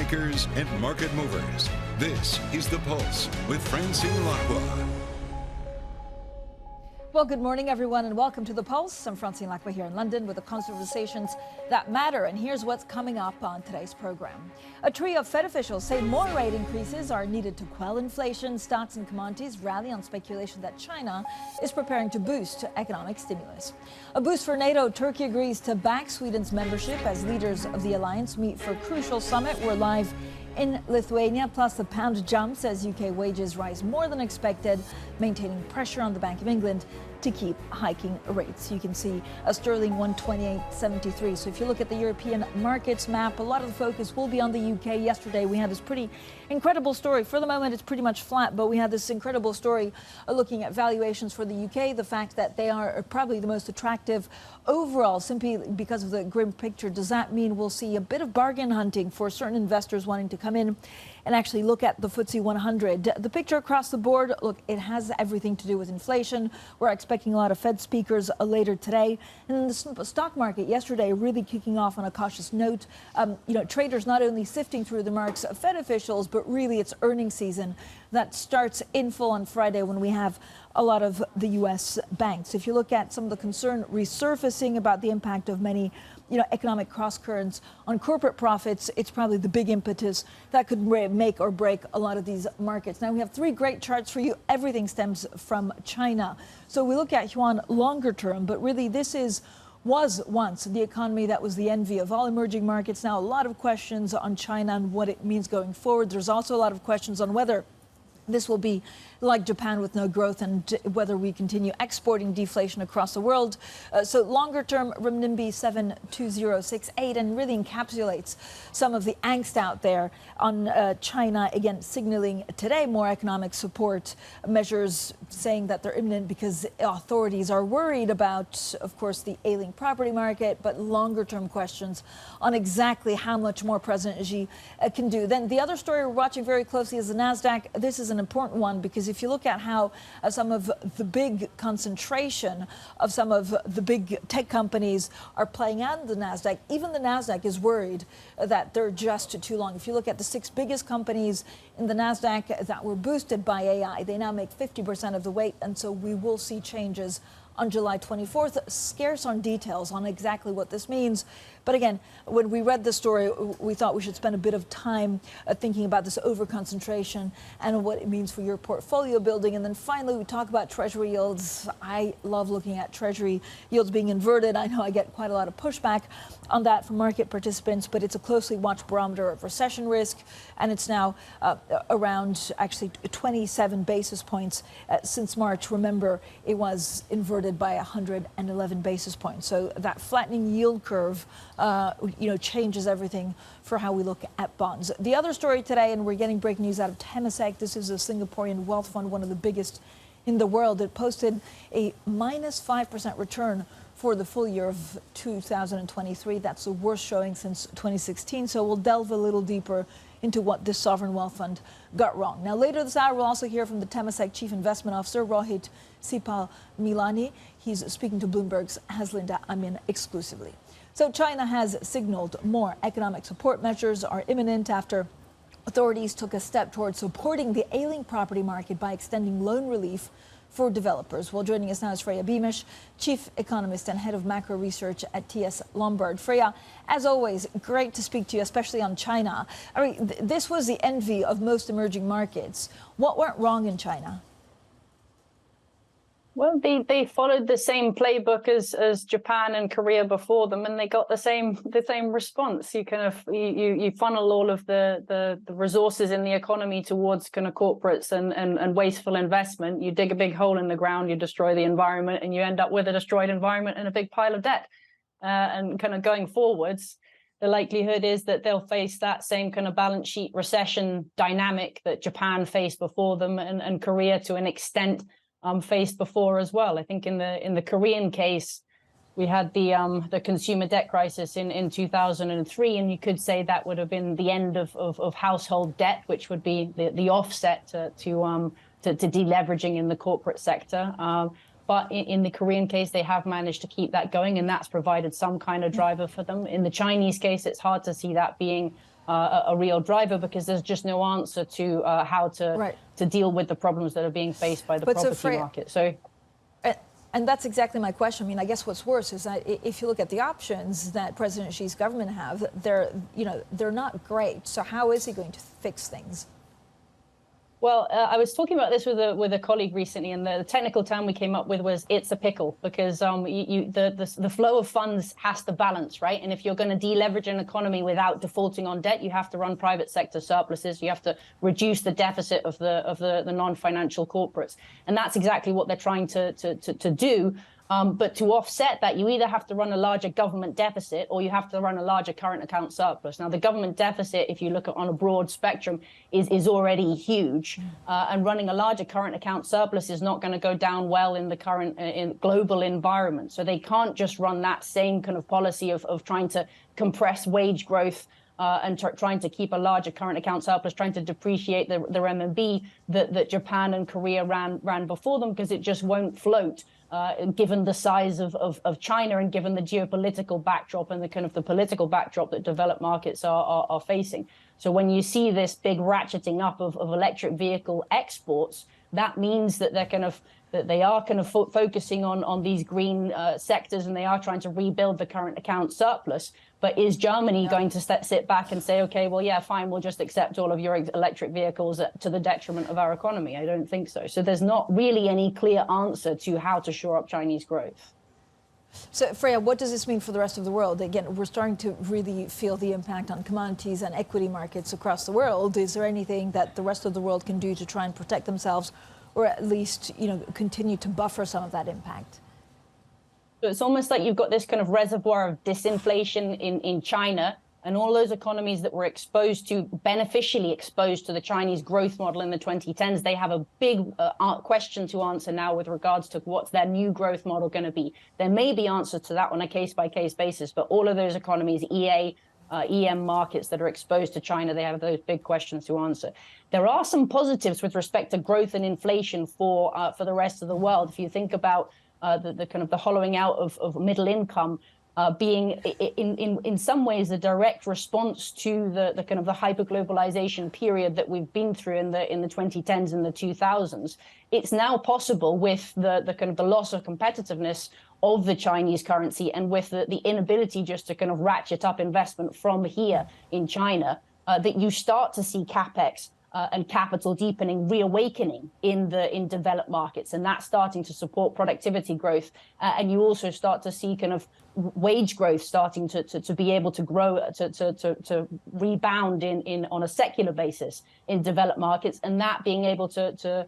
makers and market movers. This is The Pulse with Francine Lacqua. Well, good morning, everyone, and welcome to The Pulse. I'm Francine Lacqua here in London with the conversations that matter. And here's what's coming up on today's program. A trio of Fed officials say more rate increases are needed to quell inflation. Stocks and commodities rally on speculation that China is preparing to boost economic stimulus. A boost for NATO. Turkey agrees to back Sweden's membership as leaders of the alliance meet for a crucial summit. We're live in Lithuania, plus the pound jumps as UK wages rise more than expected, maintaining pressure on the Bank of England to keep hiking rates. You can see a sterling 128.73. So if you look at the European markets map, a lot of the focus will be on the UK. Yesterday we had this pretty incredible story. For the moment it's pretty much flat, but we had this incredible story looking at valuations for the UK, the fact that they are probably the most attractive overall simply because of the grim picture. Does that mean we'll see a bit of bargain hunting for certain investors wanting to come in and actually look at the FTSE 100? The picture across the board, look, it has everything to do with inflation. We're expecting a lot of Fed speakers later today. And the stock market yesterday really kicking off on a cautious note. Traders not only sifting through the marks of Fed officials, but really it's earnings season that starts in full on Friday when we have a lot of the U.S. banks. If you look at some of the concern resurfacing about the impact of many economic cross currents on corporate profits, it's probably the big impetus that could make or break a lot of these markets. Now we have three great charts for you. Everything stems from China. So we look at yuan longer term, but really this was once the economy that was the envy of all emerging markets. Now a lot of questions on China and what it means going forward. There's also a lot of questions on whether this will be like Japan with no growth and whether we continue exporting deflation across the world. So longer term, renminbi 72068, and really encapsulates some of the angst out there on China, again, signaling today more economic support measures, saying that they're imminent because authorities are worried about, of course, the ailing property market, but longer term questions on exactly how much more President Xi can do. Then the other story we're watching very closely is the NASDAQ. This is an important one because if you look at how some of the big concentration of some of the big tech companies are playing out in the NASDAQ, even the NASDAQ is worried that they're just too long. If you look at the six biggest companies in the NASDAQ that were boosted by AI, they now make 50% of the weight. And so we will see changes on July 24th. Scarce on details on exactly what this means. But again, when we read the story, we thought we should spend a bit of time thinking about this overconcentration and what it means for your portfolio building. And then finally, we talk about Treasury yields. I love looking at Treasury yields being inverted. I know I get quite a lot of pushback on that from market participants, but it's a closely watched barometer of recession risk. And it's now around actually 27 basis points since March. Remember, it was inverted by 111 basis points. So that flattening yield curve changes everything for how we look at bonds. The other story today, and we're getting breaking news out of Temasek. This is a Singaporean wealth fund, one of the biggest in the world. It posted a minus 5% return for the full year of 2023. That's the worst showing since 2016. So we'll delve a little deeper into what this sovereign wealth fund got wrong. Now, later this hour, we'll also hear from the Temasek Chief Investment Officer, Rohit Sipal Milani. He's speaking to Bloomberg's Haslinda Amin exclusively. So China has signaled more economic support measures are imminent after authorities took a step towards supporting the ailing property market by extending loan relief for developers. Well, joining us now is Freya Beamish, Chief Economist and Head of Macro Research at TS Lombard. Freya, as always, great to speak to you, especially on China. I mean, this was the envy of most emerging markets. What went wrong in China? Well, they followed the same playbook as Japan and Korea before them, and they got the same response. You funnel all of the resources in the economy towards kind of corporates and wasteful investment. You dig a big hole in the ground, you destroy the environment, and you end up with a destroyed environment and a big pile of debt. And kind of going forwards, the likelihood is that they'll face that same kind of balance sheet recession dynamic that Japan faced before them, and Korea to an extent faced before as well. I think in the Korean case, we had the consumer debt crisis in 2003, and you could say that would have been the end of household debt, which would be the offset to deleveraging in the corporate sector. But in the Korean case, they have managed to keep that going, and that's provided some kind of driver for them. In the Chinese case, it's hard to see that being a real driver, because there's just no answer to how to deal with the problems that are being faced by the property market. So. And that's exactly my question. I mean, I guess what's worse is that if you look at the options that President Xi's government have, they're not great. So how is he going to fix things? Well, I was talking about this with a colleague recently, and the technical term we came up with was "it's a pickle," because the flow of funds has to balance, right? And if you're going to deleverage an economy without defaulting on debt, you have to run private sector surpluses. You have to reduce the deficit of the non-financial corporates, and that's exactly what they're trying to do. But to offset that, you either have to run a larger government deficit or you have to run a larger current account surplus. Now, the government deficit, if you look at on a broad spectrum, is already huge. And running a larger current account surplus is not going to go down well in the current global environment. So they can't just run that same kind of policy of trying to compress wage growth and trying to keep a larger current account surplus, trying to depreciate the RMB that Japan and Korea ran before them, because it just won't float. Given the size of China and given the geopolitical backdrop and the kind of the political backdrop that developed markets are facing. So when you see this big ratcheting up of electric vehicle exports, that means that they are focusing on these green sectors, and they are trying to rebuild the current account surplus. But is Germany going to sit back and say, okay, well, yeah, fine, we'll just accept all of your electric vehicles to the detriment of our economy? I don't think so. So there's not really any clear answer to how to shore up Chinese growth. So, Freya, what does this mean for the rest of the world? Again, we're starting to really feel the impact on commodities and equity markets across the world. Is there anything that the rest of the world can do to try and protect themselves, or at least, continue to buffer some of that impact? So it's almost like you've got this kind of reservoir of disinflation in China, and all those economies that were beneficially exposed to the Chinese growth model in the 2010s, they have a big question to answer now with regards to what's their new growth model going to be. There may be answers to that on a case-by-case basis, but all of those economies, EM markets that are exposed to China, they have those big questions to answer. There are some positives with respect to growth and inflation for the rest of the world. If you think about the kind of the hollowing out of middle income being in some ways a direct response to the kind of the hyperglobalization period that we've been through in the 2010s and the 2000s. It's now possible with the kind of the loss of competitiveness of the Chinese currency and with the inability just to kind of ratchet up investment from here in China, that you start to see capex and capital deepening reawakening in developed markets, and that's starting to support productivity growth. And you also start to see kind of wage growth starting to be able to grow, to rebound on a secular basis in developed markets, and that being able to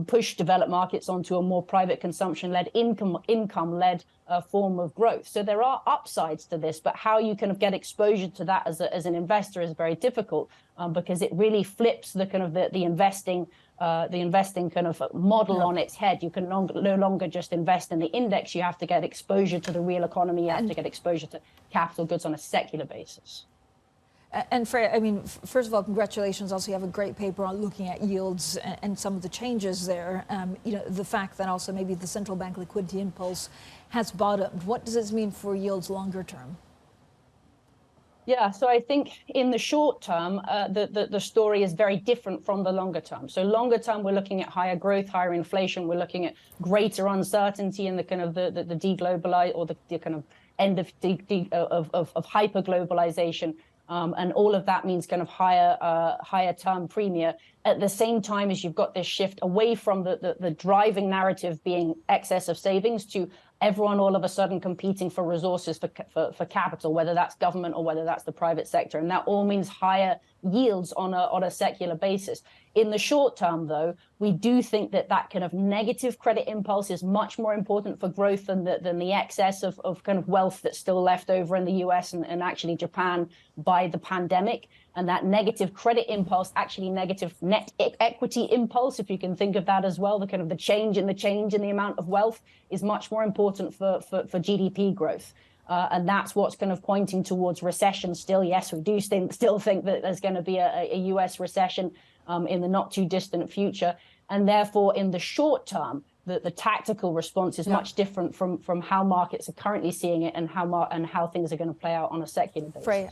push developed markets onto a more private consumption-led, income-led form of growth. So there are upsides to this, but how you kind of get exposure to that as an investor is very difficult, because it really flips the kind of the investing kind of model on its head. You can no longer just invest in the index. You have to get exposure to the real economy. You have to get exposure to capital goods on a secular basis. And Freya, I mean, first of all, congratulations. Also, you have a great paper on looking at yields and some of the changes there. The fact that also maybe the central bank liquidity impulse has bottomed. What does this mean for yields longer term? Yeah, so I think in the short term, the story is very different from the longer term. So longer term, we're looking at higher growth, higher inflation. We're looking at greater uncertainty in the kind of the deglobalize or the kind of end of hyperglobalization. And all of that means kind of higher term premia at the same time as you've got this shift away from the driving narrative being excess of savings to everyone all of a sudden competing for resources for capital, whether that's government or whether that's the private sector. And that all means higher yields on a secular basis. In the short term, though, we do think that kind of negative credit impulse is much more important for growth than the excess of kind of wealth that's still left over in the US and actually Japan by the pandemic. And that negative credit impulse, actually negative net equity impulse, if you can think of that as well, the kind of the change in the amount of wealth is much more important for GDP growth. And that's what's kind of pointing towards recession still. Yes, we do still think that there's going to be a US recession in the not too distant future. And therefore, in the short term, the tactical response is much different from how markets are currently seeing it and how things are going to play out on a secular basis. Freya.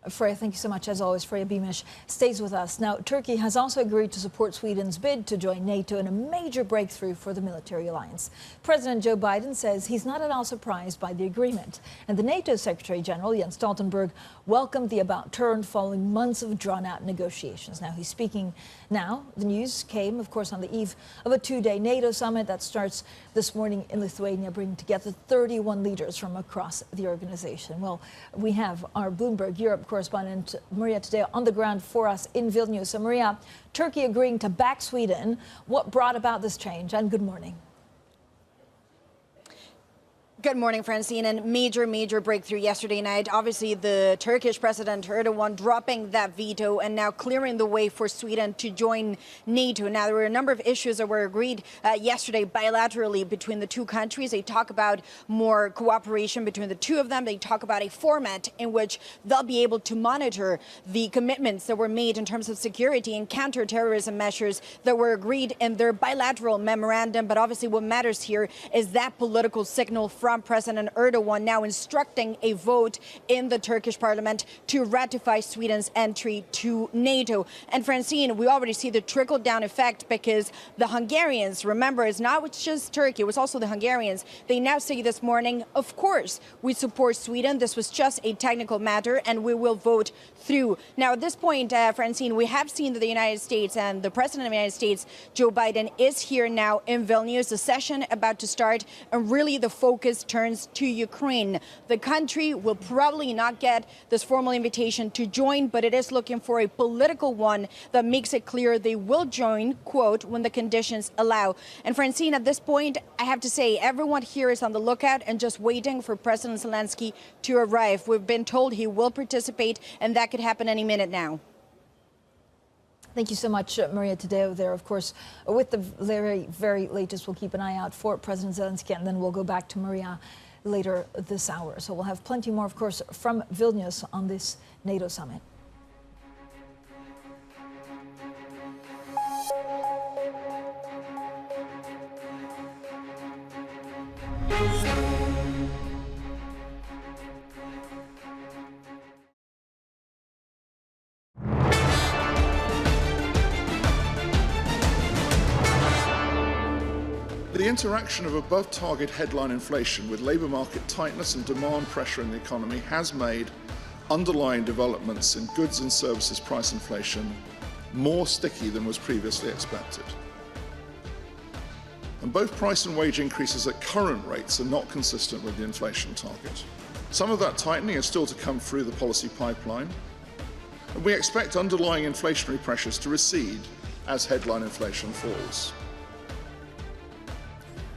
Freya, thank you so much. As always, Freya Beamish stays with us. Now, Turkey has also agreed to support Sweden's bid to join NATO in a major breakthrough for the military alliance. President Joe Biden says he's not at all surprised by the agreement. And the NATO Secretary General, Jens Stoltenberg, welcomed the about turn following months of drawn-out negotiations. Now, he's speaking now. The news came, of course, on the eve of a two-day NATO summit that starts this morning in Lithuania, bringing together 31 leaders from across the organization. Well, we have our Bloomberg Europe correspondent Maria today on the ground for us in Vilnius. So Maria, Turkey agreeing to back Sweden. What brought about this change? And good morning. Good morning, Francine. And major breakthrough yesterday night. Obviously, the Turkish President Erdogan dropping that veto and now clearing the way for Sweden to join NATO. Now, there were a number of issues that were agreed yesterday bilaterally between the two countries. They talk about more cooperation between the two of them. They talk about a format in which they'll be able to monitor the commitments that were made in terms of security and counterterrorism measures that were agreed in their bilateral memorandum. But obviously, what matters here is that political signal from President Erdogan now instructing a vote in the Turkish parliament to ratify Sweden's entry to NATO. And Francine, we already see the trickle-down effect because the Hungarians, remember, it's not just Turkey, it was also the Hungarians. They now say this morning, of course, we support Sweden. This was just a technical matter and we will vote through. Now, at this point, Francine, we have seen that the United States and the President of the United States, Joe Biden, is here now in Vilnius, the session about to start, and really the focus turns to Ukraine. The country will probably not get this formal invitation to join, but it is looking for a political one that makes it clear they will join, quote, when the conditions allow. And Francine, at this point, I have to say, everyone here is on the lookout and just waiting for President Zelensky to arrive. We've been told he will participate, and that could happen any minute now. Thank you so much, Maria Tadeo there. Of course, with the very latest, we'll keep an eye out for President Zelensky, and then we'll go back to Maria later this hour. So we'll have plenty more, of course, from Vilnius on this NATO summit. The interaction of above-target headline inflation with labour market tightness and demand pressure in the economy has made underlying developments in goods and services price inflation more sticky than was previously expected. And both price and wage increases at current rates are not consistent with the inflation target. Some of that tightening is still to come through the policy pipeline, and we expect underlying inflationary pressures to recede as headline inflation falls.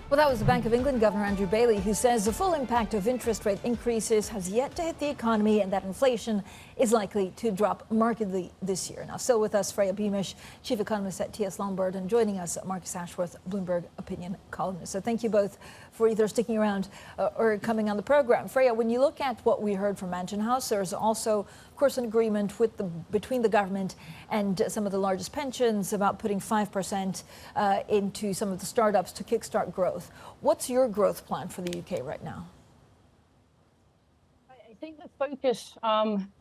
Well, that was the Bank of England Governor Andrew Bailey, who says the full impact of interest rate increases has yet to hit the economy and that inflation is likely to drop markedly this year. Now, still with us, Freya Beamish, Chief Economist at TS Lombard, and joining us, Marcus Ashworth, Bloomberg opinion columnist. So thank you both for either sticking around or coming on the program. Freya, when you look at what we heard from Mansion House, there's also, of course, an agreement between the government and some of the largest pensions about putting 5% into some of the startups to kickstart growth. What's your growth plan for the UK right now? I think the focus,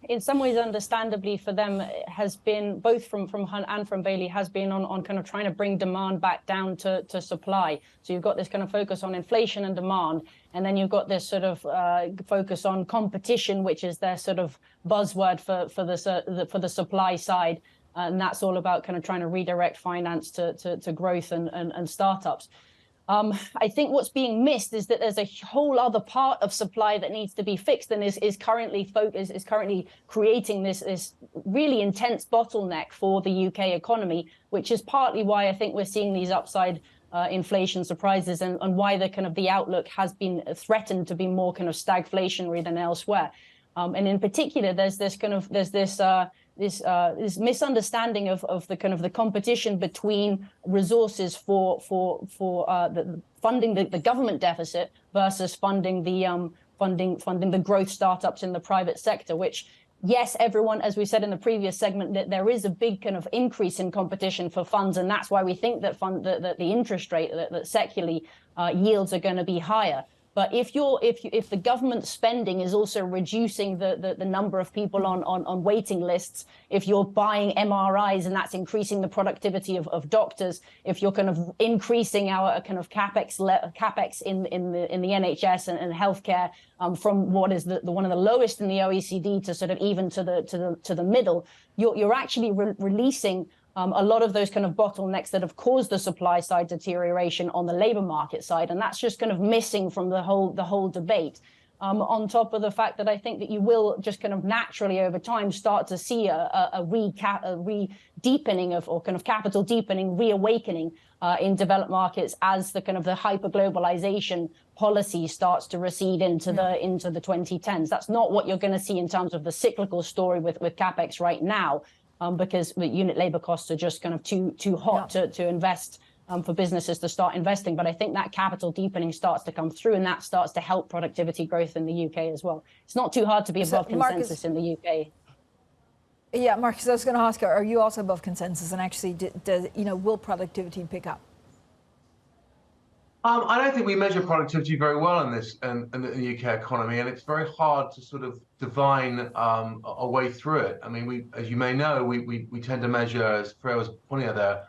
in some ways, understandably for them, has been both from Hunt and from Bailey has been on kind of trying to bring demand back down to supply. So you've got this kind of focus on inflation and demand, and then you've got this sort of focus on competition, which is their sort of buzzword for the supply side, and that's all about kind of trying to redirect finance to growth and startups. I think what's being missed is that there's a whole other part of supply that needs to be fixed and is currently creating this really intense bottleneck for the UK economy, which is partly why I think we're seeing these upside inflation surprises and why the outlook has been threatened to be more kind of stagflationary than elsewhere. And in particular, there's this misunderstanding of the competition between resources for funding the government deficit versus funding the growth startups in the private sector, which, yes, everyone, as we said in the previous segment, that there is a big kind of increase in competition for funds, and that's why we think that the interest rate, that secularly yields are going to be higher. But if the government spending is also reducing the number of people on waiting lists, if you're buying MRIs and that's increasing the productivity of doctors, if you're kind of increasing our kind of capex in the NHS and healthcare from what is the one of the lowest in the OECD to sort of even to the middle, you're actually releasing a lot of those kind of bottlenecks that have caused the supply side deterioration on the labor market side, and that's just kind of missing from the whole debate. On top of the fact that I think that you will just kind of naturally over time start to see a re-deepening of, or kind of capital deepening, reawakening in developed markets as the kind of the hyper-globalization policy starts to recede into the 2010s. That's not what you're going to see in terms of the cyclical story with capex right now. Because the unit labor costs are just kind of too hot to invest for businesses to start investing. But I think that capital deepening starts to come through, and that starts to help productivity growth in the UK as well. It's not too hard to be above consensus in the UK. Yeah, Marcus, I was going to ask, are you also above consensus? And actually, will productivity pick up? I don't think we measure productivity very well in the UK economy, and it's very hard to sort of divine a way through it. I mean, as you may know, we tend to measure, as Freya was pointing out there,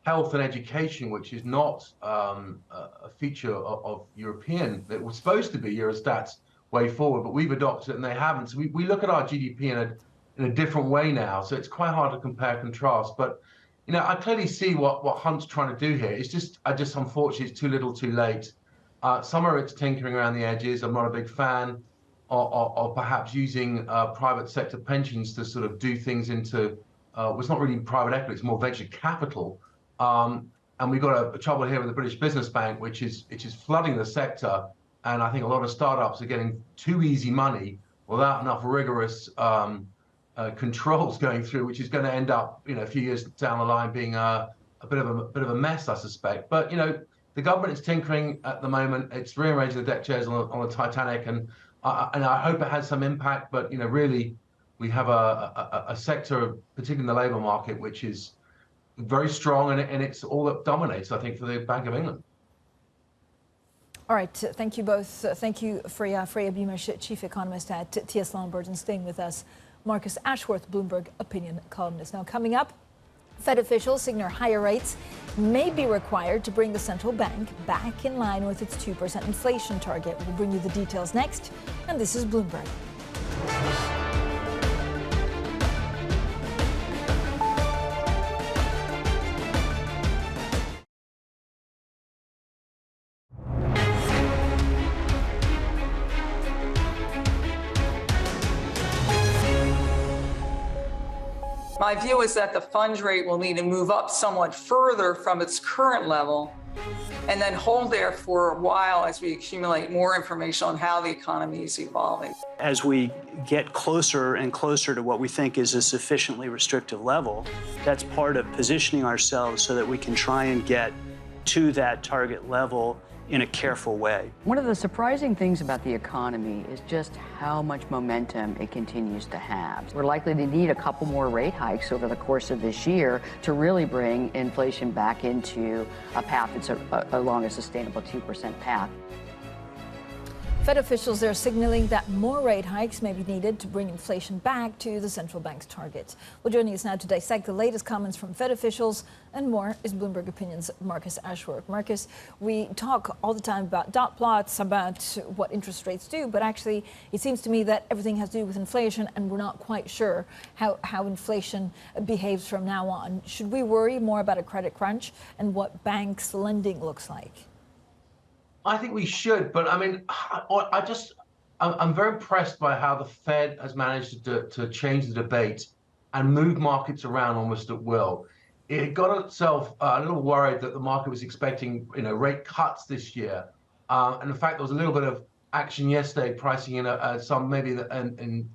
health and education, which is not a feature of European. It was supposed to be Eurostat's way forward, but we've adopted it and they haven't. So we look at our GDP in a different way now. So it's quite hard to compare and contrast. But I clearly see what Hunt's trying to do here. It's just unfortunately it's too little too late. Some of it's tinkering around the edges. I'm not a big fan of perhaps using private sector pensions to sort of do things into, well, it's not really private equity, it's more venture capital. And we've got a trouble here with the British Business Bank, which is flooding the sector. And I think a lot of startups are getting too easy money without enough rigorous controls going through, which is going to end up, a few years down the line being a bit of a mess, I suspect. But the government is tinkering at the moment. It's rearranging the deck chairs on the Titanic, and I hope it has some impact. But really, we have a sector, particularly in the labour market, which is very strong, and it's all that dominates, I think, for the Bank of England. All right, thank you both. Thank you, Freya Beamish, Chief Economist at TS Lombard, and staying with us, Marcus Ashworth, Bloomberg opinion columnist. Now, coming up, Fed officials signal higher rates may be required to bring the central bank back in line with its 2% inflation target. We'll bring you the details next, and this is Bloomberg. My view is that the funds rate will need to move up somewhat further from its current level and then hold there for a while as we accumulate more information on how the economy is evolving. As we get closer and closer to what we think is a sufficiently restrictive level, that's part of positioning ourselves so that we can try and get to that target level in a careful way. One of the surprising things about the economy is just how much momentum it continues to have. We're likely to need a couple more rate hikes over the course of this year to really bring inflation back into a path that's along a sustainable 2% path. Fed officials are signaling that more rate hikes may be needed to bring inflation back to the central bank's target. Well, joining us now to dissect the latest comments from Fed officials and more is Bloomberg Opinion's Marcus Ashworth. Marcus, we talk all the time about dot plots, about what interest rates do, but actually it seems to me that everything has to do with inflation, and we're not quite sure how inflation behaves from now on. Should we worry more about a credit crunch and what banks' lending looks like? I think we should, but I mean, I'm very impressed by how the Fed has managed to change the debate and move markets around almost at will. It got itself a little worried that the market was expecting, rate cuts this year, and in fact, there was a little bit of action yesterday, pricing in some maybe in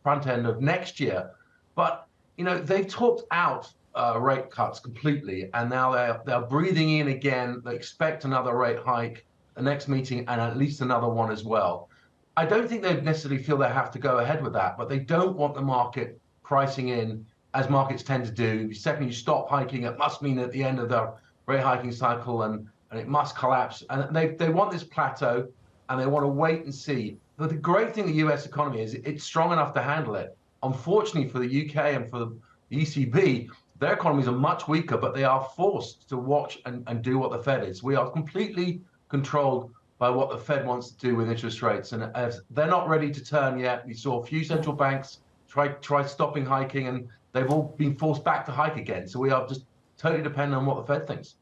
front end of next year. But they've talked out rate cuts completely, and now they're breathing in again. They expect another rate hike, the next meeting, and at least another one as well. I don't think they necessarily feel they have to go ahead with that, but they don't want the market pricing in, as markets tend to do. The second you stop hiking, it must mean at the end of the rate hiking cycle, and it must collapse. And they want this plateau. and they want to wait and see. But the great thing, the US economy is it's strong enough to handle it. Unfortunately for the UK and for the ECB, their economies are much weaker, but they are forced to watch and do what the Fed is. We are completely controlled by what the Fed wants to do with interest rates. And as they're not ready to turn yet, we saw a few central banks try stopping hiking, and they've all been forced back to hike again. So we are just totally dependent on what the Fed thinks.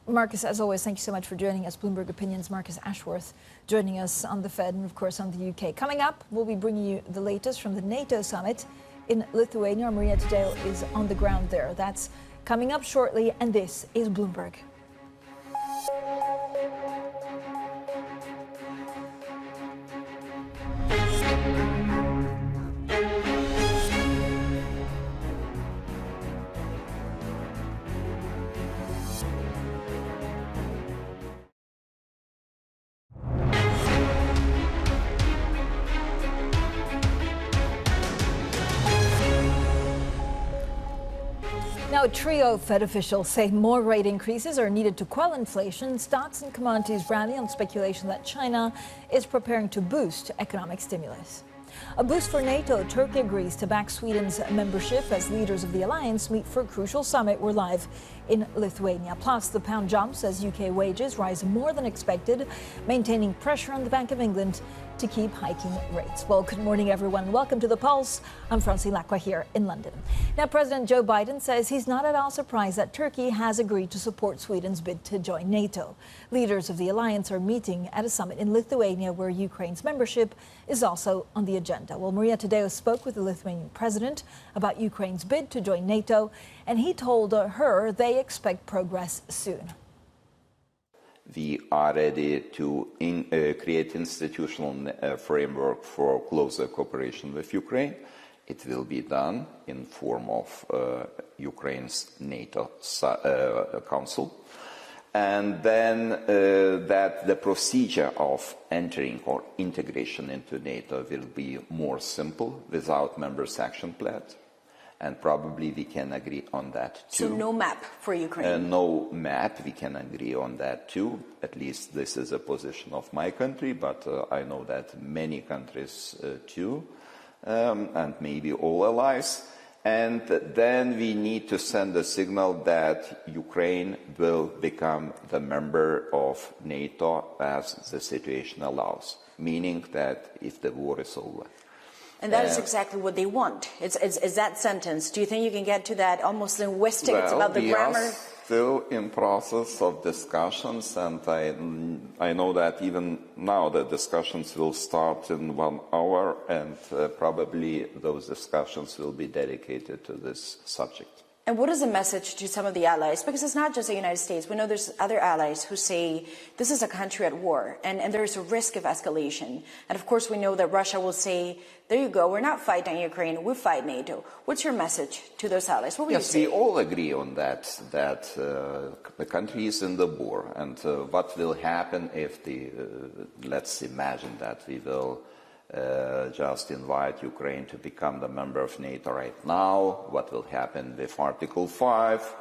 Marcus, as always, thank you so much for joining us. Bloomberg Opinions, Marcus Ashworth joining us on the Fed and, of course, on the UK. Coming up, we'll be bringing you the latest from the NATO summit in Lithuania. Maria Tadeo is on the ground there. That's coming up shortly, and this is Bloomberg. Now, a trio of Fed officials say more rate increases are needed to quell inflation. Stocks and commodities rally on speculation that China is preparing to boost economic stimulus. A boost for NATO. Turkey agrees to back Sweden's membership as leaders of the alliance meet for a crucial summit. We're live in Lithuania. Plus, the pound jumps as UK wages rise more than expected, maintaining pressure on the Bank of England to keep hiking rates. Well, good morning, everyone. Welcome to The Pulse. I'm Francine Lacqua here in London. Now, President Joe Biden says he's not at all surprised that Turkey has agreed to support Sweden's bid to join NATO. Leaders of the alliance are meeting at a summit in Lithuania where Ukraine's membership is also on the agenda. Well, Maria Tadeo spoke with the Lithuanian president about Ukraine's bid to join NATO, and he told her they expect progress soon. We are ready to create institutional framework for closer cooperation with Ukraine. It will be done in form of Ukraine's NATO Council. And then that the procedure of entering or integration into NATO will be more simple without members' action plans. And probably we can agree on that too. So no map for Ukraine? No map, we can agree on that too. At least this is a position of my country, but I know that many countries too, and maybe all allies. And then we need to send a signal that Ukraine will become the member of NATO as the situation allows, meaning that if the war is over. And that is exactly what they want. It's that sentence. Do you think you can get to that almost linguistic? It's about the grammar. We are still in process of discussions, and I know that even now the discussions will start in 1 hour, and probably those discussions will be dedicated to this subject. And what is the message to some of the allies? Because it's not just the United States. We know there's other allies who say this is a country at war and there's a risk of escalation. And of course, we know that Russia will say, there you go, we're not fighting Ukraine, we fight NATO. What's your message to those allies? What will you say? Yes, we all agree on that the country is in the war. And what will happen if let's imagine that we will just invite Ukraine to become the member of NATO right now. What will happen with Article 5?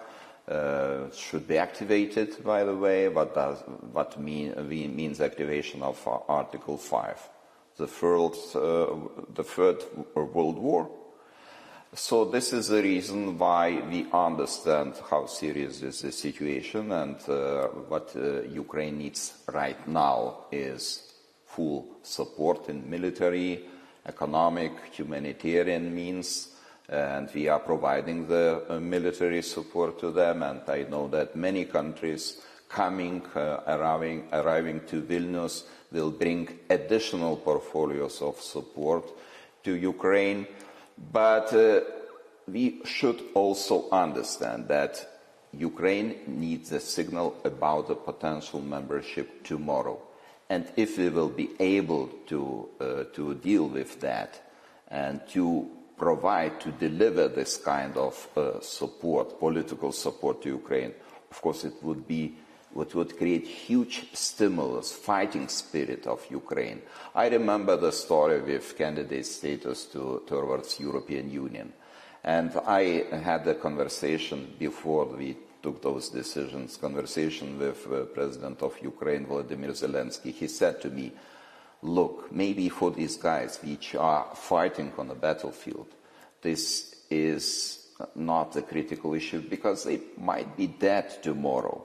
Should be activated, by the way. What means activation of Article 5? The Third World War. So this is the reason why we understand how serious is the situation, and what Ukraine needs right now is full support in military, economic, humanitarian means, and we are providing the military support to them. And I know that many countries arriving to Vilnius will bring additional portfolios of support to Ukraine. But we should also understand that Ukraine needs a signal about the potential membership tomorrow. And if we will be able to deal with that and to provide, to deliver this kind of support, political support to Ukraine, of course it would be what would create huge stimulus, fighting spirit of Ukraine. I remember the story with candidate status towards European Union. And I had the conversation before we took those decisions. Conversation with President of Ukraine, Volodymyr Zelensky, he said to me, look, maybe for these guys which are fighting on the battlefield, this is not a critical issue because they might be dead tomorrow.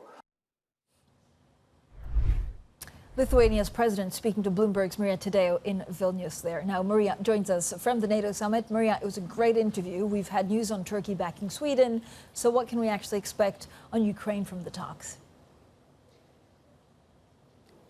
Lithuania's president speaking to Bloomberg's Maria Tadeo in Vilnius there. Now, Maria joins us from the NATO summit. Maria, it was a great interview. We've had news on Turkey backing Sweden. So what can we actually expect on Ukraine from the talks?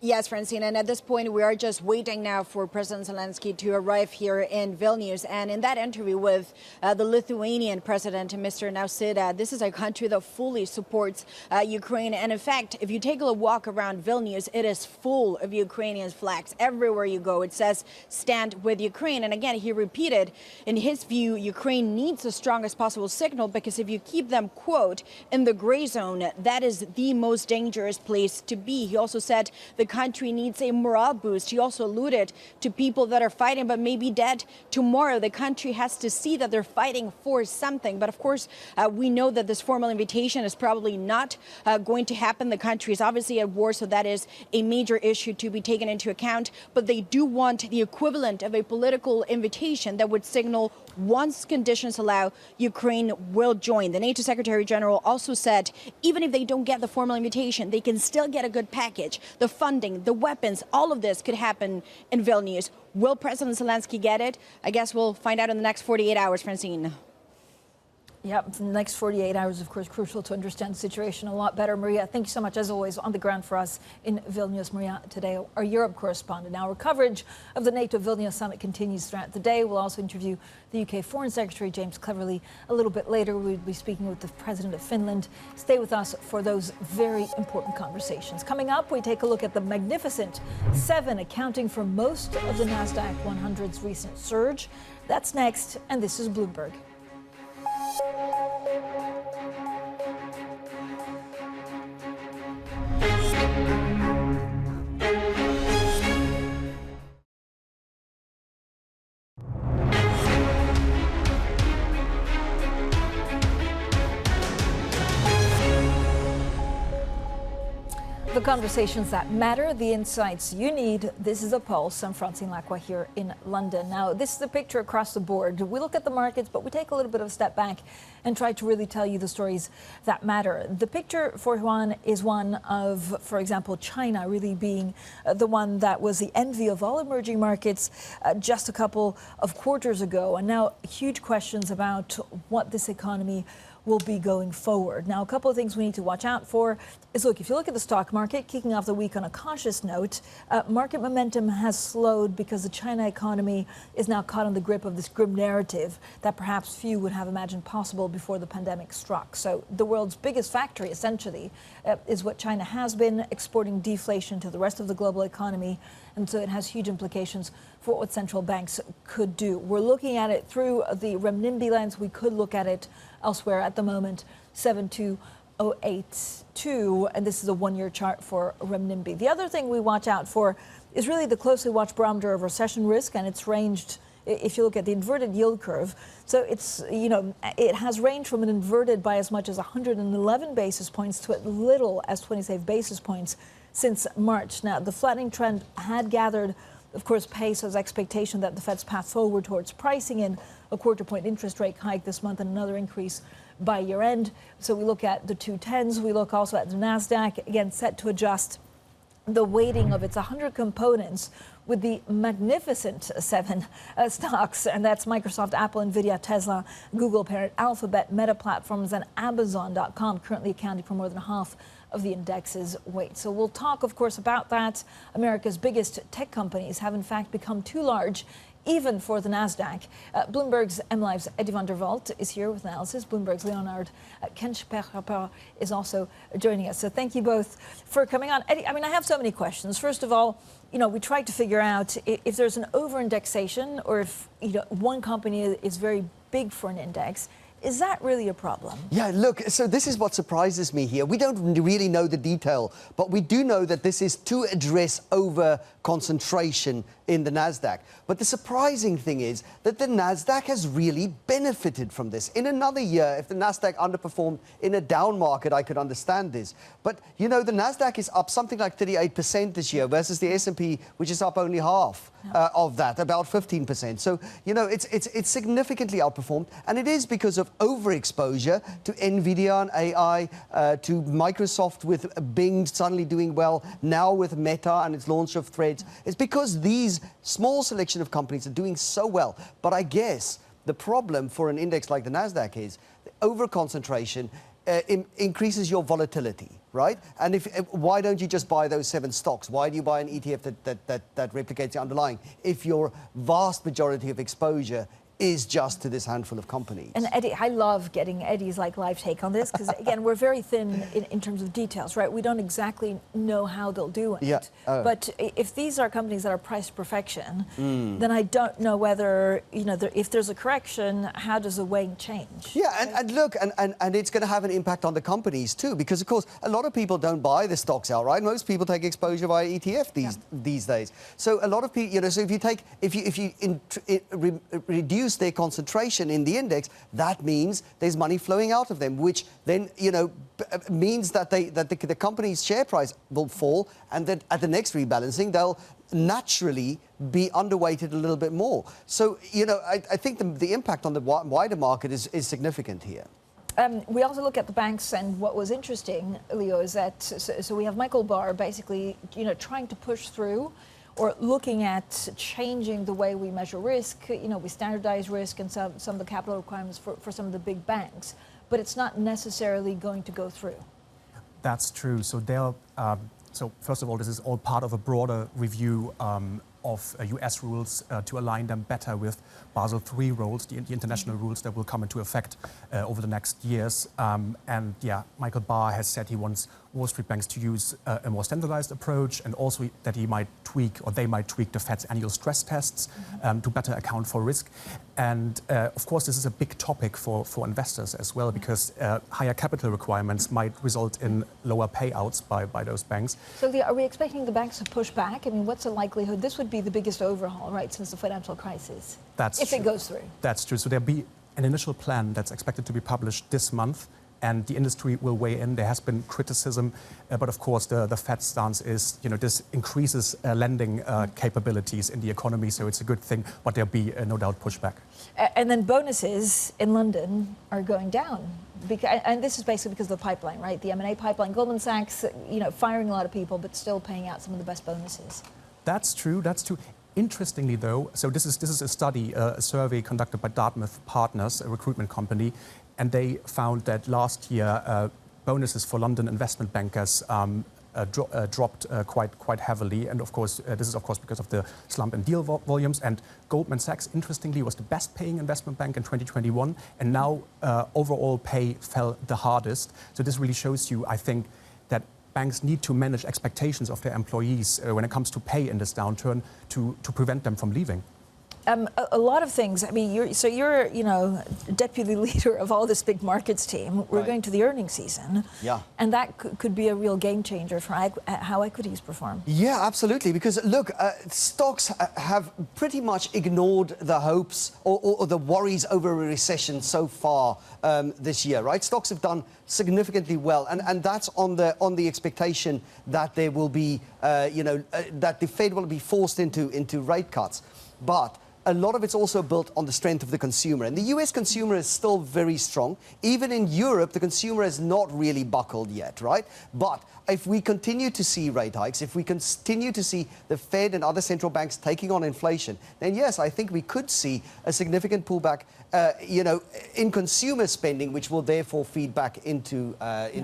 Yes, Francine, and at this point, we are just waiting now for President Zelensky to arrive here in Vilnius. And in that interview with the Lithuanian president, Mr. Nausėda, this is a country that fully supports Ukraine. And in fact, if you take a walk around Vilnius, it is full of Ukrainian flags. Everywhere you go, it says, stand with Ukraine. And again, he repeated, in his view, Ukraine needs the strongest possible signal because if you keep them, quote, in the gray zone, that is the most dangerous place to be. He also said the country needs a morale boost. He also alluded to people that are fighting but may be dead tomorrow. The country has to see that they're fighting for something. But of course, we know that this formal invitation is probably not going to happen. The country is obviously at war, so that is a major issue to be taken into account. But they do want the equivalent of a political invitation that would signal once conditions allow, Ukraine will join. The NATO Secretary General also said even if they don't get the formal invitation, they can still get a good package. The funding, the weapons, all of this could happen in Vilnius. Will President Zelensky get it? I guess we'll find out in the next 48 hours, Francine. Yep, the next 48 hours, of course, crucial to understand the situation a lot better. Maria, thank you so much, as always, on the ground for us in Vilnius. Maria Tadeo, our Europe correspondent. Now, our coverage of the NATO Vilnius summit continues throughout the day. We'll also interview the UK Foreign Secretary, James Cleverly, a little bit later. We'll be speaking with the President of Finland. Stay with us for those very important conversations. Coming up, we take a look at the Magnificent Seven, accounting for most of the NASDAQ 100's recent surge. That's next, and this is Bloomberg. The conversations that matter, the insights you need. This is a Pulse. I'm Francine Lacqua here in London. Now, this is the picture across the board. We look at the markets, but we take a little bit of a step back and try to really tell you the stories that matter. The picture for Juan is one of, for example, China really being the one that was the envy of all emerging markets just a couple of quarters ago. And now huge questions about what this economy will be going forward. Now, a couple of things we need to watch out for is, look, if you look at the stock market, kicking off the week on a cautious note, market momentum has slowed because the China economy is now caught in the grip of this grim narrative that perhaps few would have imagined possible before the pandemic struck. So the world's biggest factory, essentially, is what China has been, exporting deflation to the rest of the global economy. And so it has huge implications for what central banks could do. We're looking at it through the renminbi lens. We could look at it elsewhere at the moment, 72082, and this is a one-year chart for renminbi. The other thing we watch out for is really the closely watched barometer of recession risk, and it's ranged, if you look at the inverted yield curve. So it's, it has ranged from an inverted by as much as 111 basis points to as little as 27 basis points since March. Now, the flattening trend had gathered, of course, pace as expectation that the Fed's path forward towards pricing in a quarter-point interest rate hike this month and another increase by year-end. So we look at the 210s. We look also at the NASDAQ, again, set to adjust the weighting of its 100 components with the Magnificent Seven stocks, and that's Microsoft, Apple, Nvidia, Tesla, Google parent Alphabet, Meta Platforms, and Amazon.com, currently accounting for more than half of the index's weight. So we'll talk, of course, about that. America's biggest tech companies have, in fact, become too large, even for the NASDAQ. Bloomberg's MLive's Eddie van der Walt is here with analysis. Bloomberg's Leonard Kenschperper is also joining us. So thank you both for coming on. Eddie, I have so many questions. First of all, we tried to figure out if there's an over-indexation or if one company is very big for an index. Is that really a problem? Yeah, look, so this is what surprises me here. We don't really know the detail, but we do know that this is to address over concentration in the NASDAQ. But the surprising thing is that the NASDAQ has really benefited from this. In another year, if the NASDAQ underperformed in a down market, I could understand this. But, you know, the NASDAQ is up something like 38% this year versus the S&P, which is up only half of that, about 15%. So, you know, it's significantly outperformed. And it is because of overexposure to NVIDIA and AI, to Microsoft with Bing suddenly doing well, now with Meta and its launch of Threads. It's because these small selection of companies are doing so well. But I guess the problem for an index like the NASDAQ is the over-concentration increases your volatility, right? And why don't you just buy those 7 stocks? Why do you buy an ETF that replicates the underlying if your vast majority of exposure is just to this handful of companies? And Eddie, I love getting Eddie's live take on this, because again, we're very thin in terms of details, right? We don't exactly know how they'll do it. Yeah. But if these are companies that are priced to perfection, then I don't know whether, you know, if there's a correction, how does the weighing change? Yeah, and look, and it's going to have an impact on the companies too, because of course a lot of people don't buy the stocks outright. Most people take exposure via ETF these days. So a lot of people, you know, so if you reduce their concentration in the index, that means there's money flowing out of them, which then, you know, means that the company's share price will fall, and that at the next rebalancing they'll naturally be underweighted a little bit more. So, you know, I think the impact on the wider market is significant here. We also look at the banks, and what was interesting, Leo, is that so we have Michael Barr basically, you know, trying to push through, or looking at changing the way we measure risk. You know, we standardize risk and some of the capital requirements for some of the big banks, but it's not necessarily going to go through. That's true. So so first of all, this is all part of a broader review of US rules to align them better with Basel III rules, the international rules that will come into effect over the next years. And yeah, Michael Barr has said he wants Wall Street banks to use a more standardized approach, and also that he might tweak, or they might tweak, the Fed's annual stress tests to better account for risk. And of course, this is a big topic for investors as well, because higher capital requirements might result in lower payouts by those banks. So are we expecting the banks to push back? I mean, what's the likelihood? This would be the biggest overhaul, right, since the financial crisis, if it goes through. That's true. So there'll be an initial plan that's expected to be published this month, and the industry will weigh in. There has been criticism, but of course the Fed stance is, you know, this increases lending capabilities in the economy, so it's a good thing, but there'll be no doubt pushback. And then bonuses in London are going down. And this is basically because of the pipeline, right? The M&A pipeline. Goldman Sachs, you know, firing a lot of people, but still paying out some of the best bonuses. That's true, that's true. Interestingly, though, so this is a study, a survey conducted by Dartmouth Partners, a recruitment company, and they found that last year bonuses for London investment bankers dropped quite heavily, and of course this is of course because of the slump in deal volumes. And Goldman Sachs, interestingly, was the best paying investment bank in 2021, and now overall pay fell the hardest. So this really shows you, I think, that banks need to manage expectations of their employees when it comes to pay in this downturn to prevent them from leaving. A lot of things. I mean, you're you know, deputy leader of all this big markets team. We're going to the earnings season. Yeah. And that could be a real game changer for how equities perform. Yeah, absolutely. Because look, stocks have pretty much ignored the hopes or the worries over a recession so far this year, right? Stocks have done significantly well, and that's on the expectation that there will be, you know, that the Fed will be forced into rate cuts, but a lot of it's also built on the strength of the consumer. And the US consumer is still very strong. Even in Europe, the consumer has not really buckled yet, right? But if we continue to see rate hikes, if we continue to see the Fed and other central banks taking on inflation, then yes, I think we could see a significant pullback, you know, in consumer spending, which will therefore feed back into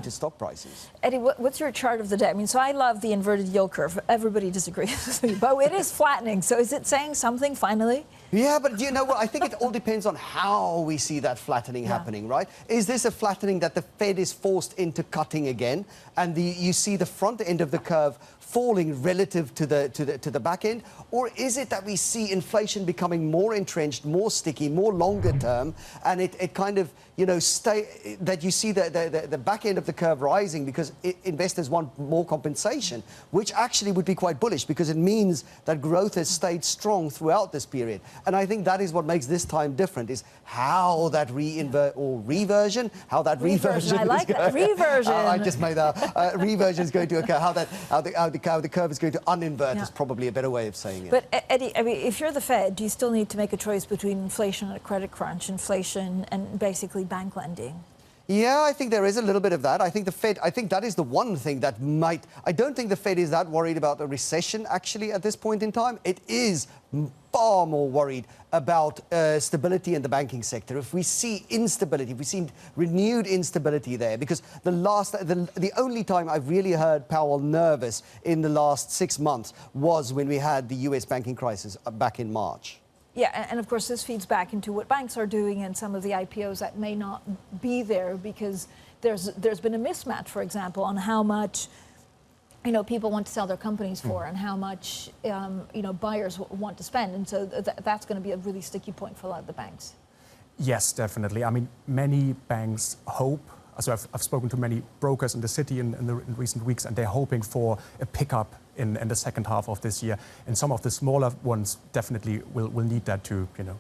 stock prices. Eddie, what's your chart of the day? I mean, so I love the inverted yield curve. Everybody disagrees with me, but it is flattening. So is it saying something finally? Yeah, but you know what? I think it all depends on how we see that flattening happening, right? Is this a flattening that the Fed is forced into cutting again, and you see the front end of the curve falling relative to the back end, or is it that we see inflation becoming more entrenched, more sticky, more longer term, and it kind of, you know, that you see the back end of the curve rising because investors want more compensation, which actually would be quite bullish because it means that growth has stayed strong throughout this period. And I think that is what makes this time different, is how that reversion, how that reversion I like that. Reversion. I just made that. Reversion is going to occur. How the curve is going to uninvert is probably a better way of saying it. But Eddie, I mean, if you're the Fed, do you still need to make a choice between inflation and a credit crunch, inflation and basically bank lending? Yeah, I think there is a little bit of that. I think that is the one thing that might... I don't think the Fed is that worried about a recession, actually, at this point in time. It is far more worried about stability in the banking sector. If we see instability, if we see renewed instability there, because the only time I've really heard Powell nervous in the last 6 months was when we had the US banking crisis back in March. Yeah, and of course this feeds back into what banks are doing and some of the IPOs that may not be there because there's been a mismatch, for example, on how much, you know, people want to sell their companies for and how much, you know, buyers want to spend. And so that's going to be a really sticky point for a lot of the banks. Yes, definitely. I mean, many banks hope. So I've spoken to many brokers in the city in recent weeks, and they're hoping for a pickup in the second half of this year. And some of the smaller ones definitely will need that to, you know,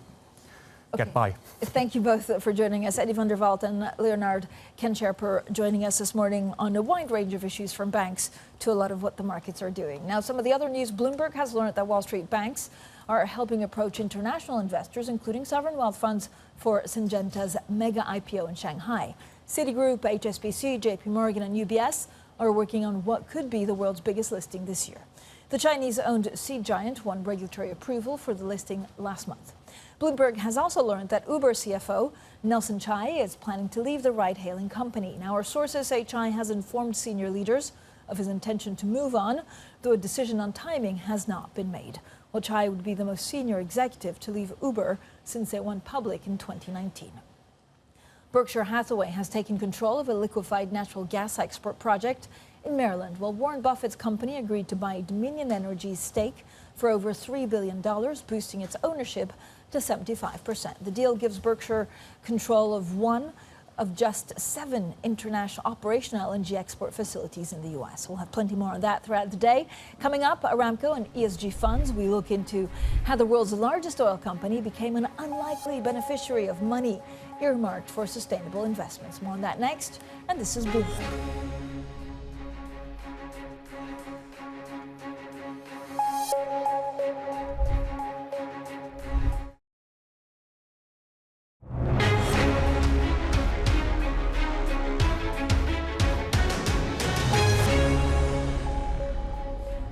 get by. Thank you both for joining us. Eddie van der Walt and Leonard Kenscherper joining us this morning on a wide range of issues from banks to a lot of what the markets are doing. Now, some of the other news, Bloomberg has learned that Wall Street banks are helping approach international investors, including sovereign wealth funds, for Syngenta's mega IPO in Shanghai. Citigroup, HSBC, JP Morgan and UBS are working on what could be the world's biggest listing this year. The Chinese-owned seed giant won regulatory approval for the listing last month. Bloomberg has also learned that Uber CFO Nelson Chai is planning to leave the ride-hailing company. Now, our sources say Chai has informed senior leaders of his intention to move on, though a decision on timing has not been made. Well, Chai would be the most senior executive to leave Uber since it went public in 2019. Berkshire Hathaway has taken control of a liquefied natural gas export project in Maryland, while Warren Buffett's company agreed to buy Dominion Energy's stake for over $3 billion, boosting its ownership to 75%. The deal gives Berkshire control of one of just 7 international operational LNG export facilities in the U.S. We'll have plenty more on that throughout the day. Coming up, Aramco and ESG funds. We look into how the world's largest oil company became an unlikely beneficiary of money earmarked for sustainable investments. More on that next, and this is Bloomberg.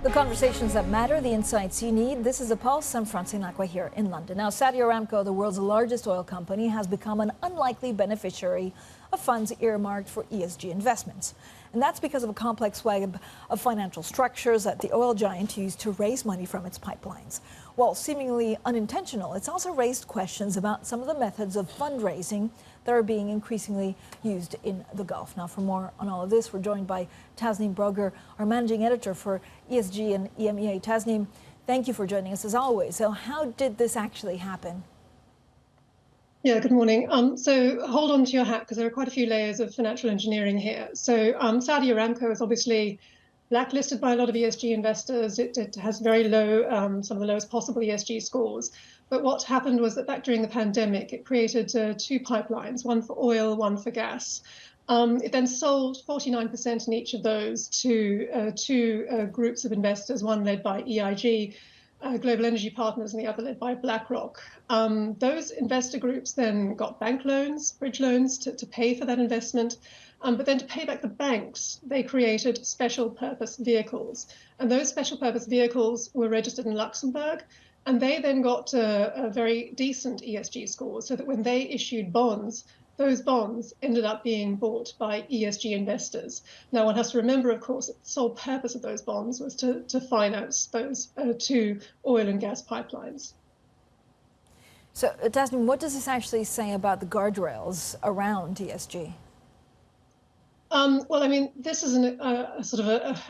The conversations that matter, the insights you need. This is a Pulse. I'm Francine Lacqua here in London. Now, Saudi Aramco, the world's largest oil company, has become an unlikely beneficiary of funds earmarked for ESG investments. And that's because of a complex web of financial structures that the oil giant used to raise money from its pipelines. While seemingly unintentional, it's also raised questions about some of the methods of fundraising that are being increasingly used in the Gulf. Now, for more on all of this, we're joined by Tasneem Broger, our managing editor for ESG and EMEA. Tasneem, thank you for joining us as always. So how did this actually happen? Yeah, good morning. So hold on to your hat because there are quite a few layers of financial engineering here. So Saudi Aramco is obviously blacklisted by a lot of ESG investors. It has very low, some of the lowest possible ESG scores. But what happened was that back during the pandemic, it created 2 pipelines, one for oil, one for gas. It then sold 49% in each of those to 2 groups of investors, one led by EIG, Global Energy Partners, and the other led by BlackRock. Those investor groups then got bank loans, bridge loans to pay for that investment. But then to pay back the banks, they created special purpose vehicles. And those special purpose vehicles were registered in Luxembourg. And they then got a very decent ESG score, so that when they issued bonds, those bonds ended up being bought by ESG investors. Now, one has to remember, of course, that the sole purpose of those bonds was to finance those 2 oil and gas pipelines. So, Tasneem, what does this actually say about the guardrails around ESG? Well, I mean, this is an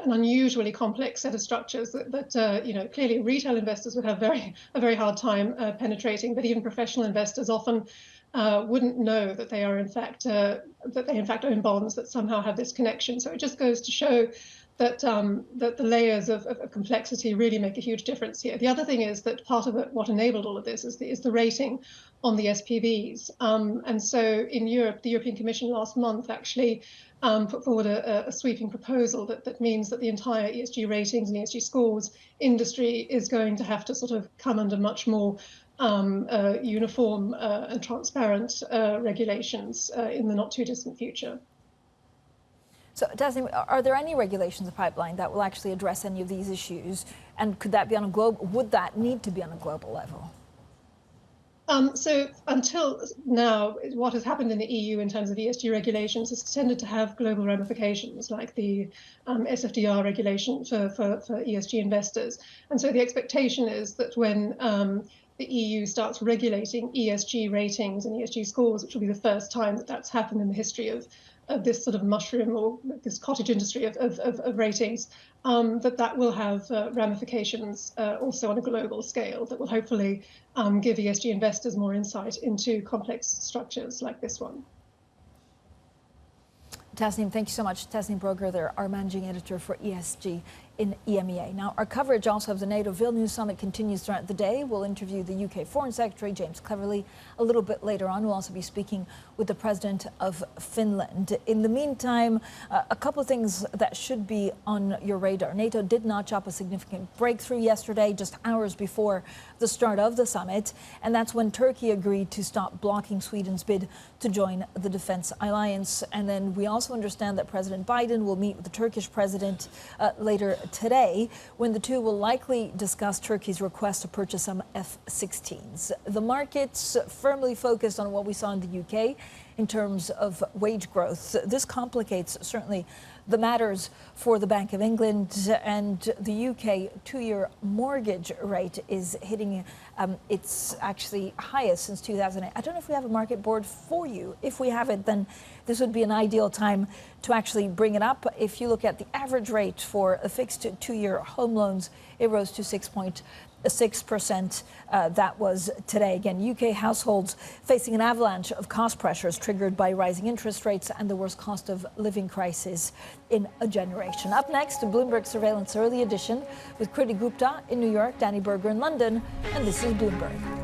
unusually complex set of structures that you know, clearly retail investors would have a very hard time penetrating, but even professional investors often wouldn't know that they are in fact own bonds that somehow have this connection. So it just goes to show that that the layers of complexity really make a huge difference here. The other thing is that part of what enabled all of this is the rating on the SPVs. And so in Europe, the European Commission last month actually put forward a sweeping proposal that means that the entire ESG ratings and ESG scores industry is going to have to sort of come under much more uniform and transparent regulations in the not too distant future. So, Tasneem, are there any regulations in the pipeline that will actually address any of these issues? And could that be on a would that need to be on a global level? So until now, what has happened in the EU in terms of ESG regulations has tended to have global ramifications, like the SFDR regulation for ESG investors. And so the expectation is that when the EU starts regulating ESG ratings and ESG scores, which will be the first time that that's happened in the history of this sort of mushroom or this cottage industry of ratings, that will have ramifications also on a global scale that will hopefully give ESG investors more insight into complex structures like this one. Tasneem, thank you so much. Tasneem Broger, there, our managing editor for ESG in EMEA. Now, our coverage also of the NATO Vilnius summit continues throughout the day. We'll interview the UK Foreign Secretary, James Cleverly, a little bit later on. We'll also be speaking with the President of Finland. In the meantime, a couple of things that should be on your radar. NATO did notch up a significant breakthrough yesterday, just hours before the start of the summit, and that's when Turkey agreed to stop blocking Sweden's bid to join the defense alliance. And then we also understand that President Biden will meet with the Turkish president later today, when the two will likely discuss Turkey's request to purchase some F-16s. The markets firmly focused on what we saw in the UK in terms of wage growth. This complicates certainly the matters for the Bank of England, and the UK two-year mortgage rate is hitting its actually highest since 2008. I don't know if we have a market board for you. If we have it, then this would be an ideal time to actually bring it up. If you look at the average rate for a fixed two-year home loans, it rose to 6.6%. That was today. Again, UK households facing an avalanche of cost pressures triggered by rising interest rates and the worst cost of living crisis in a generation. Up next, the Bloomberg Surveillance Early Edition with Kriti Gupta in New York, Danny Berger in London, and this is Bloomberg.